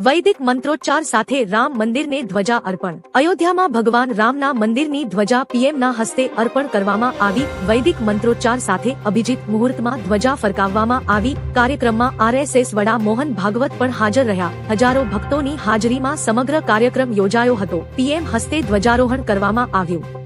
વૈદિક મંત્રોચ્ચાર સાથે રામ મંદિરને ધ્વજા અર્પણ। અયોધ્યામાં ભગવાન રામના મંદિરની ધ્વજા પીએમના હસ્તે અર્પણ કરવામાં આવી। વૈદિક મંત્રોચ્ચાર સાથે અભિજીત મુહૂર્તમાં ધ્વજા ફરકાવવામાં આવી। કાર્યક્રમમાં આરએસએસ વડા મોહન ભાગવત પણ હાજર રહ્યા। હજારો ભક્તોની હાજરીમાં સમગ્ર કાર્યક્રમ યોજાયો હતો। પીએમ હસ્તે ધ્વજારોહણ કરવામાં આવ્યું।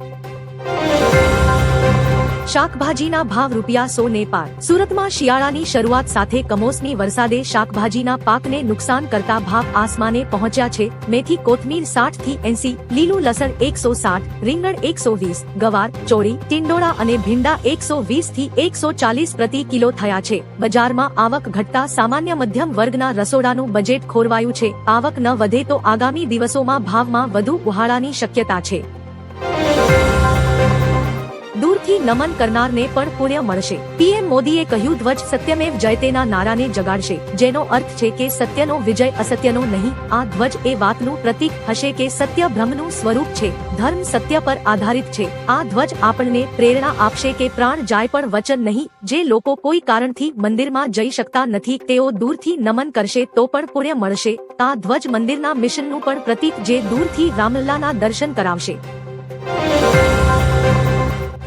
શાકભાજીના ભાવ ₹100 ને પાર। સુરતમાં શિયાળાની શરૂઆત સાથે કમોસમી વરસાદે શાકભાજીના પાકને નુકસાન કરતા ભાવ આસમાને પહોંચ્યા છે। મેથી કોથમીર 60 થી 80, લીલું લસણ 160, રીંગણ 120, ગવાર, ચોળી, ટિંડોળા અને ભીંડા 120 થી 140 પ્રતિ કિલો થયા છે। બજારમાં આવક ઘટતા સામાન્ય મધ્યમ વર્ગના રસોડાનું બજેટ ખોરવાયું છે। આવક ન વધે તો આગામી દિવસોમાં ભાવમાં વધુ ઉહાળાની શક્યતા છે। દૂરથી નમન કરનારને પણ પુણ્ય મળશે। પીએમ મોદીએ કહ્યું, ધ્વજ સત્યમેવ જયતેના નારાને જગાડશે, જેનો અર્થ છે કે સત્યનો વિજય અસત્યનો નહીં। આ ધ્વજ એ વાતનું પ્રતીક હશે કે સત્ય બ્રહ્મનું સ્વરૂપ છે, ધર્મ સત્ય પર આધારિત છે। આ ધ્વજ આપણને પ્રેરણા આપશે કે પ્રાણ જાય પણ વચન નહીં। જે લોકો કોઈ કારણથી મંદિરમાં જઈ શકતા નથી તેઓ દૂરથી નમન કરશે તો પણ પુણ્ય મળશે। આ ધ્વજ મંદિરના મિશનનું પણ પ્રતીક જે દૂરથી રામલલ્લાના દર્શન કરાવશે।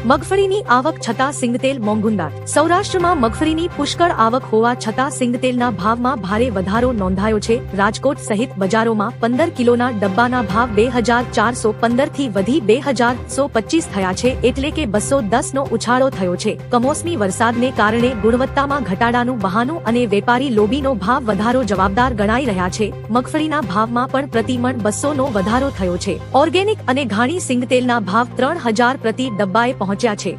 મગફળીની આવક છતાં સિંગતેલ મોંઘુંદાટ। સૌરાષ્ટ્રમાં મગફળીની પુષ્કળ આવક હોવા છતાં સિંગતેલના ભાવમાં ભારે વધારો નોંધાયો છે। રાજકોટ સહિત બજારોમાં 15 કિલોના ડબ્બાના ભાવ 2415 થી વધી 2125 થયા છે, એટલે કે 210 નો ઉછાળો થયો છે। કમોસમી વરસાદને કારણે ગુણવત્તામાં ઘટાડાનું બહાનું અને વેપારી લોબીનો ભાવ વધારો જવાબદાર ગણાઈ રહ્યા છે। મગફળીના ભાવમાં પણ પ્રતિમણ 200 નો વધારો થયો છે। ઓર્ગેનિક અને ઘાણી સિંગતેલના ભાવ 3000 પ્રતિ ડબ્બાએ પહોંચ્યા છે।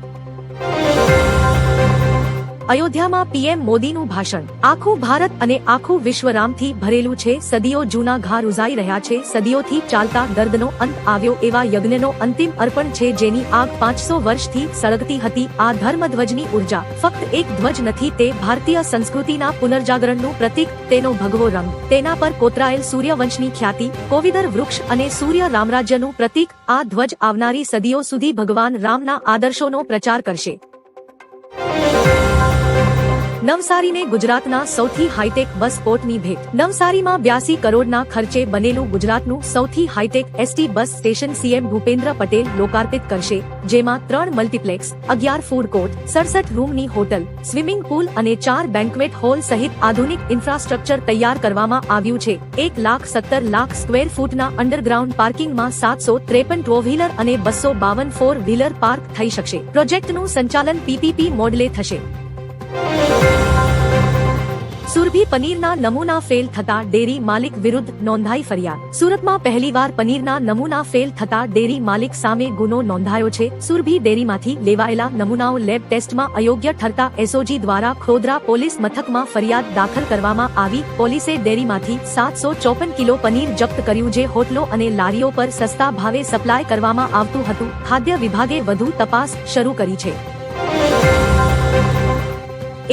અયોધ્યામાં પીએમ મોદીનું ભાષણ। આખું ભારત અને આખું વિશ્વ રામથી ભરેલું છે। સદીઓ જૂના ઘા રૂઝાઈ રહ્યા છે। સદીઓથી ચાલતા દર્દનો અંત આવ્યો એવા યજ્ઞનો અંતિમ અર્પણ છે, જેની આગ 500 વર્ષથી સળગતી હતી। આ ધર્મધ્વજની ઉર્જા ફક્ત એક ધ્વજ નથી, તે ભારતીય સંસ્કૃતિના પુનર્જાગરણનું પ્રતીક, તેનો ભગવો રંગ, તેના પર કોતરાયેલ સૂર્યવંશની ખ્યાતિ, કોવિદર વૃક્ષ અને સૂર્ય રામરાજ્યનું પ્રતીક। આ ધ્વજ આવનારી સદીઓ સુધી ભગવાન રામના આદર્શોનો પ્રચાર કરશે। નવસારીને ગુજરાતના સૌથી હાઈટેક બસ પોર્ટની ભેટ। નવસારીમાં 82 કરોડના ખર્ચે બનેલું ગુજરાતનું સૌથી high tech ST bus station CM Bhupendra Patel લોકાર્પિત કરશે, જેમાં 3 મલ્ટીપ્લેક્સ, 11 ફૂડ કોર્ટ, 67 રૂમની હોટલ, સ્વિમિંગ પૂલ અને 4 બેન્ક્વેટ હોલ સહિત આધુનિક ઇન્ફ્રાસ્ટ્રક્ચર તૈયાર કરવામાં આવ્યું છે। 1,17 લાખ સ્ક્વેર ફૂટના અંડરગ્રાઉન્ડ પાર્કિંગમાં 753 ટુ વ્હીલર અને 252 ફોર વ્હીલર પાર્ક થઈ શકશે। પ્રોજેક્ટનું સંચાલન પીપીપી મોડલે થશે। સુરભી પનીરના નમૂના ફેલ થતા ડેરી માલિક વિરુદ્ધ નોંધાઈ ફરિયાદ। સુરતમાં પહેલીવાર પનીરના નમૂના ફેલ થતા ડેરી માલિક સામે ગુનો નોંધાયો છે। સુરભી ડેરીમાંથી લેવાયેલા નમૂનાઓ લેબ ટેસ્ટમાં અયોગ્ય ઠરતા એસઓજી દ્વારા ખોદરા પોલીસ મથકમાં ફરિયાદ દાખલ કરવામાં આવી। પોલીસે ડેરીમાંથી 754 કિલો પનીર જપ્ત કર્યું, જે હોટલો અને લારીઓ પર સસ્તા ભાવે સપ્લાય કરવામાં આવતું હતું। ખાદ્ય વિભાગે વધુ તપાસ શરૂ કરી છે।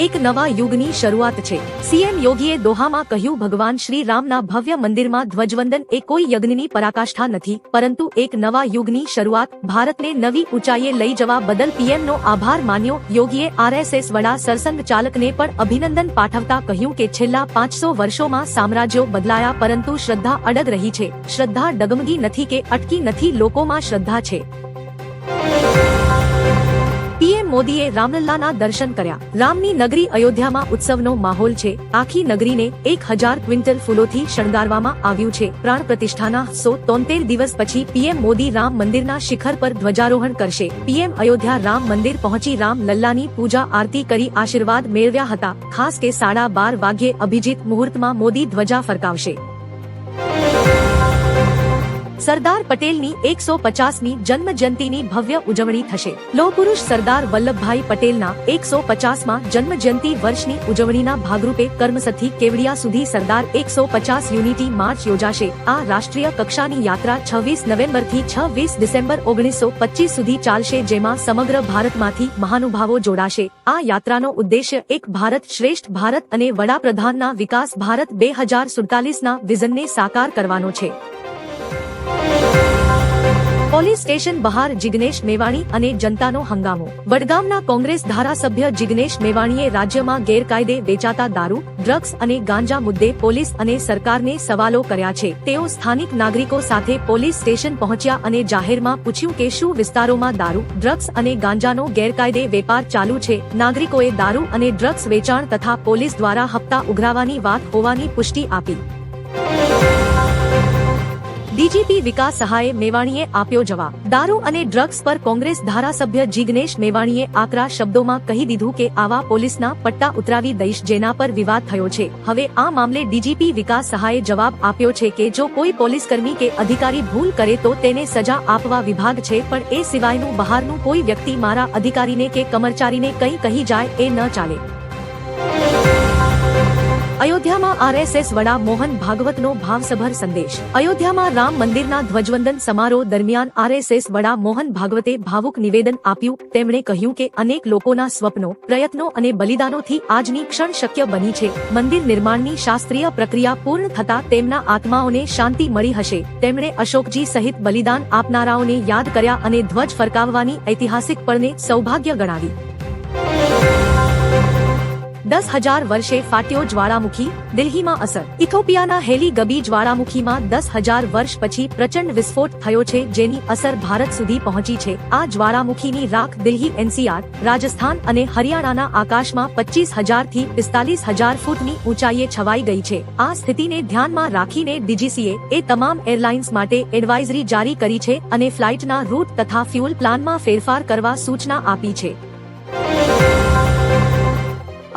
એક નવા યુગની શરૂઆત છે। સીએમ યોગીએ દોહામાં કહ્યું, ભગવાન શ્રી રામના ભવ્ય મંદિરમાં ધ્વજવંદન એ કોઈ યજ્ઞની પરાકાષ્ઠા નથી, પરંતુ એક નવા યુગની શરૂઆત। ભારતને નવી ઊંચાઈએ લઈ જવા બદલ પીએમનો આભાર માન્યો। યોગીએ આરએસએસ વડા સરસંઘ ચાલકને પણ અભિનંદન પાઠવતા કહ્યું કે છેલ્લા 500 વર્ષોમાં સામ્રાજ્યો બદલાયા, પરંતુ શ્રદ્ધા અડગ રહી છે। શ્રદ્ધા ડગમગી નથી કે અટકી નથી, લોકોમાં શ્રદ્ધા છે। પીએમ મોદીએ રામલલ્લાના દર્શન કર્યા। રામની નગરી અયોધ્યામાં ઉત્સવનો માહોલ છે। આખી નગરીને 1000 ક્વિન્ટલ ફૂલોથી શણગારવામાં આવ્યું છે। પ્રાણ પ્રતિષ્ઠાના 173 દિવસ પછી પીએમ મોદી રામ મંદિરના શિખર પર ધ્વજારોહણ કરશે। પીએમ અયોધ્યા રામ મંદિર પહોંચી રામ લલ્લાની પૂજા આરતી કરી આશીર્વાદ મેળવ્યા હતા। ખાસ કે 12:30 વાગ્યે અભિજીત મુહૂર્તમાં મોદી ધ્વજા ફરકાવશે। સરદાર પટેલની 150મી જન્મ જયંતિની ભવ્ય ઉજવણી થશે। લોહપુરુષ સરદાર વલ્લભભાઈ પટેલના 150મા જન્મ જયંતિ વર્ષની ઉજવણીના ભાગરૂપે કર્મસથી કેવડિયા સુધી સરદાર 150 યુનિટી માર્ચ યોજાશે। આ રાષ્ટ્રીય કક્ષાની યાત્રા 26 નવેમ્બરથી 26 ડિસેમ્બર 1925 સુધી ચાલશે, જેમાં સમગ્ર ભારતમાંથી મહાનુભાવો જોડાશે। આ યાત્રાનો ઉદ્દેશ્ય એક ભારત શ્રેષ્ઠ ભારત અને વડાપ્રધાનના વિકાસ ભારત 2047ના વિઝનને સાકાર કરવાનો છે। પોલીસ સ્ટેશન બહાર જિગ્નેશ મેવાણી અને જનતાનો હંગામો। વડગામના કોંગ્રેસ ધારાસભ્ય જિગ્નેશ મેવાણીએ રાજ્યમાં ગેરકાયદે વેચાતા દારૂ, ડ્રગ્સ અને ગાંજા મુદ્દે પોલીસ અને સરકારને સવાલો કર્યા છે। તેઓ સ્થાનિક નાગરિકો સાથે પોલીસ સ્ટેશન પહોંચ્યા અને જાહેરમાં પૂછ્યું કે શું વિસ્તારોમાં દારૂ, ડ્રગ્સ અને ગાંજાનો ગેરકાયદે વેપાર ચાલુ છે। નાગરિકોએ દારૂ અને ડ્રગ્સ વેચાણ તથા પોલીસ દ્વારા હપ્તા ઉઘરાવવાની વાત હોવાની પુષ્ટિ આપી। ડીજીપી વિકાસ સહાય મેવાણીએ આપ્યો જવાબ। દારૂ અને ડ્રગ્સ પર કોંગ્રેસ ધારાસભ્ય જિગ્નેશ મેવાણીએ આકરા શબ્દોમાં કહી દીધું કે આવા પોલીસના પટ્ટા ઉતરાવી દઈશ, જેના પર વિવાદ થયો છે। હવે આ મામલે ડીજીપી વિકાસ સહાયે જવાબ આપ્યો છે કે જો કોઈ પોલીસકર્મી કે અધિકારી ભૂલ કરે તો તેને સજા આપવા વિભાગ છે, પણ એ સિવાયનું બહારનું કોઈ વ્યક્તિ મારા અધિકારીને કે કર્મચારીને કંઈ કહી જાય એ ન ચાલે। અયોધ્યામાં આરએસએસ વડા મોહન ભાગવતનો ભાવસભર સંદેશ। અયોધ્યામાં રામ મંદિરના ધ્વજવંદન સમારોહ દરમિયાન આરએસએસ વડા મોહન ભાગવતે ભાવુક નિવેદન આપ્યું। તેમણે કહ્યું કે અનેક લોકોના સ્વપ્નો, પ્રયત્નો અને બલિદાનોથી આજની ક્ષણ શક્ય બની છે। મંદિર નિર્માણની શાસ્ત્રીય પ્રક્રિયા પૂર્ણ થતા તેમના આત્માઓને શાંતિ મળી હશે। તેમણે અશોકજી સહિત બલિદાન આપનારાઓને યાદ કર્યા અને ધ્વજ ફરકાવવાની ઐતિહાસિક પળને સૌભાગ્ય ગણાવી। 10,000 વર્ષે ફાટ્યો જ્વાળામુખી, દિલ્હીમાં અસર। ઇથોપિયાના હેલી ગબી જ્વાળામુખીમાં 10,000 વર્ષ પછી પ્રચંડ વિસ્ફોટ થયો છે, જેની અસર ભારત સુધી પહોંચી છે। આ જ્વાળામુખીની રાખ દિલ્હી, એનસીઆર, રાજસ્થાન અને હરિયાણાના આકાશમાં 25,000 થી 45,000 ફૂટની ઊંચાઈએ છવાઈ ગઈ છે। આ સ્થિતિને ધ્યાનમાં રાખીને ડીજીસીએ એ તમામ એરલાઇન્સ માટે એડવાઇઝરી જારી કરી છે અને ફ્લાઇટના રૂટ તથા ફ્યુઅલ પ્લાનમાં ફેરફાર કરવા સૂચના આપી છે।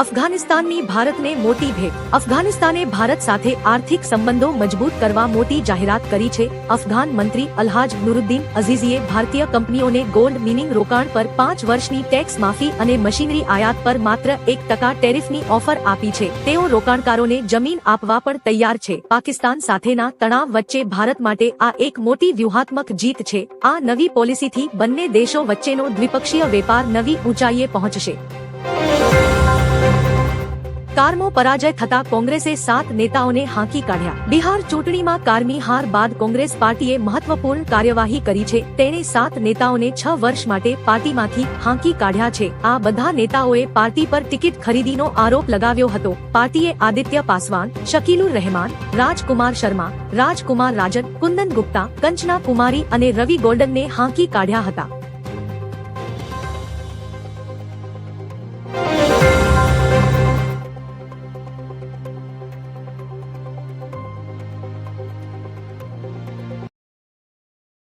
અફઘાનિસ્તાનની ભારતને મોટી ભેટ। અફઘાનિસ્તાને ભારત સાથે આર્થિક સંબંધો મજબૂત કરવા મોટી જાહેરાત કરી છે। અફઘાન મંત્રી અલ્હાજ નુરુદ્દીન અઝીઝીએ ભારતીય કંપનીઓને ગોલ્ડ મિનિંગ રોકાણ પર 5 વર્ષની ટેક્સ માફી અને મશીનરી આયાત પર માત્ર 1% ટેરિફની ઓફર આપી છે। તેઓ રોકાણકારોને જમીન આપવા પણ તૈયાર છે। પાકિસ્તાન સાથેના તણાવ વચ્ચે ભારત માટે આ એક મોટી વ્યૂહાત્મક જીત છે। આ નવી પોલિસીથી બંને દેશો વચ્ચેનો દ્વિપક્ષીય વેપાર નવી ઊંચાઈએ પહોંચશે। કારમો પરાજય થતા કોંગ્રેસે 7 નેતાઓને હાંકી કાઢ્યા। બિહાર ચૂંટણીમાં કારમી હાર બાદ કોંગ્રેસ પાર્ટીએ મહત્વપૂર્ણ કાર્યવાહી કરી છે। તેણે 7 નેતાઓને 6 વર્ષ માટે પાર્ટીમાંથી હાંકી કાઢ્યા છે। આ બધા નેતાઓએ પાર્ટી પર ટિકિટ ખરીદીનો આરોપ લગાવ્યો હતો। પાર્ટીએ આદિત્ય પાસવાન, શકીલુર રહેમાન, રાજકુમાર શર્મા, રાજકુમાર રાજન, કુંદન ગુપ્તા, કંચના કુમારી અને રવિ ગોલ્ડનને હાંકી કાઢ્યા હતા।